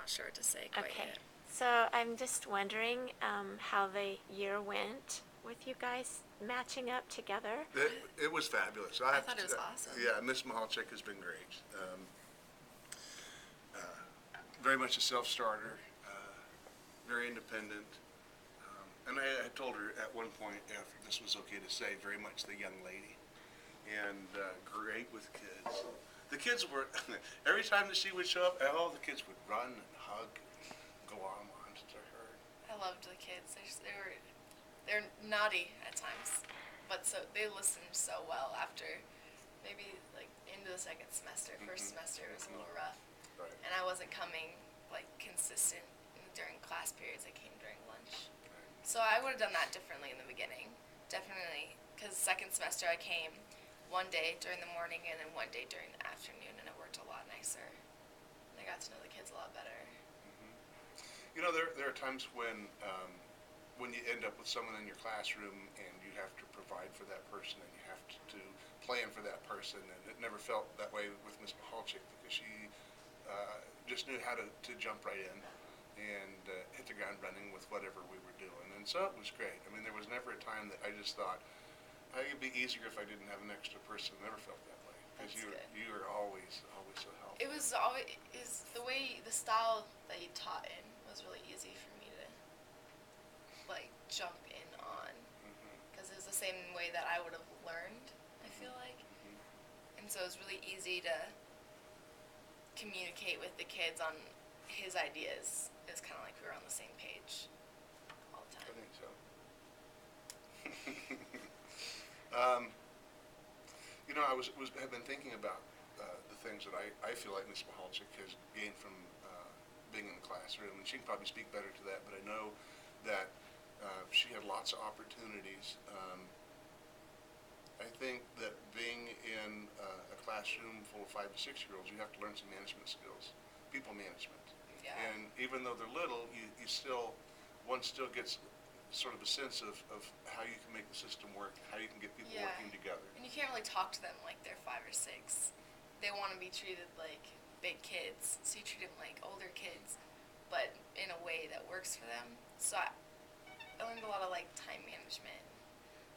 not sure to say quite Okay. yet. So I'm just wondering how the year went with you guys matching up together. It was fabulous. I thought it was awesome. Yeah, Miss Mahalchik has been great. Very much a self-starter, very independent. And I told her at one point, if this was okay to say, very much the young lady, and great with kids. The kids were, every time that she would show up, all the kids would run and hug and go on to her. I loved the kids. They're naughty at times, but so they listened so well after maybe like into the second semester. First semester was a little rough. Right. And I wasn't coming like consistent during class periods. I came during lunch. So I would have done that differently in the beginning. Definitely, because second semester I came one day during the morning and then one day during the afternoon, and it worked a lot nicer. And I got to know the kids a lot better. You know, there are times when you end up with someone in your classroom and you have to provide for that person and you have to plan for that person, and it never felt that way with Miss Mahalchik because she just knew how to jump right in and hit the ground running with whatever we were doing. And so it was great. I mean, there was never a time that I just thought, it'd be easier if I didn't have an extra person. I never felt that way. Because you were always so helpful. It was always the style that you taught in was really easy for me to like jump in on, because it was the same way that I would have learned. I feel like, and so it was really easy to communicate with the kids on his ideas. It was kind of like we were on the same page all the time. I think so. You know, have been thinking about the things that I feel like Miss Mahalchik has gained from being in the classroom, and she can probably speak better to that, but I know that she had lots of opportunities. I think that being in a classroom full of 5 to 6 year olds, you have to learn some management skills, people management. Yeah. And even though they're little, one still gets sort of a sense of how you can make the system work, how you can get people working together. And you can't really talk to them like they're 5 or 6. They want to be treated like big kids, so you treat them like older kids, but in a way that works for them. So I learned a lot of like time management,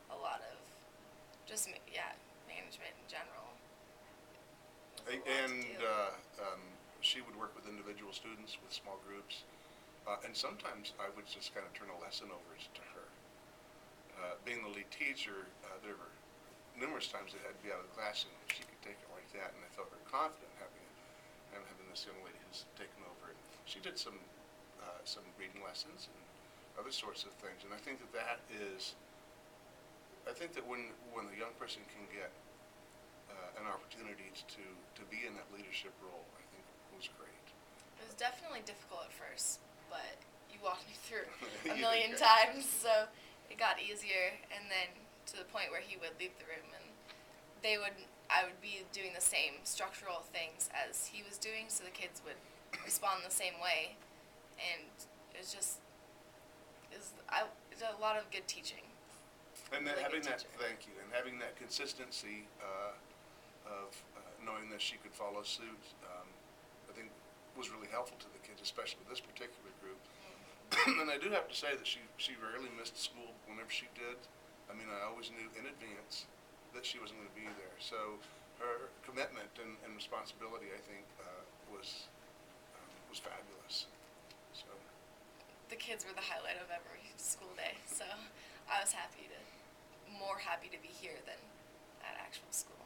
a lot of just management in general. And she would work with individual students, with small groups, and sometimes I would just kind of turn a lesson over to her. Being the lead teacher, there were numerous times that had to be out of the class, and she could take it like that, and I felt very confident having this young lady who's taken over. And she did some reading lessons and other sorts of things, and I think that when a young person can get an opportunity to be in that leadership role, I think it was great. It was definitely difficult at first, but you walked me through a million times, so it got easier. And then to the point where he would leave the room, and I would be doing the same structural things as he was doing, so the kids would respond the same way. And it was a lot of good teaching. And then really thank you, and having that consistency of knowing that she could follow suit, I think was really helpful to the kids, especially with this particular group. And I do have to say that she rarely missed school whenever she did. I mean, I always knew in advance that she wasn't going to be there. So her commitment and responsibility, I think, was fabulous. So the kids were the highlight of every school day, so I was more happy to be here than at actual school.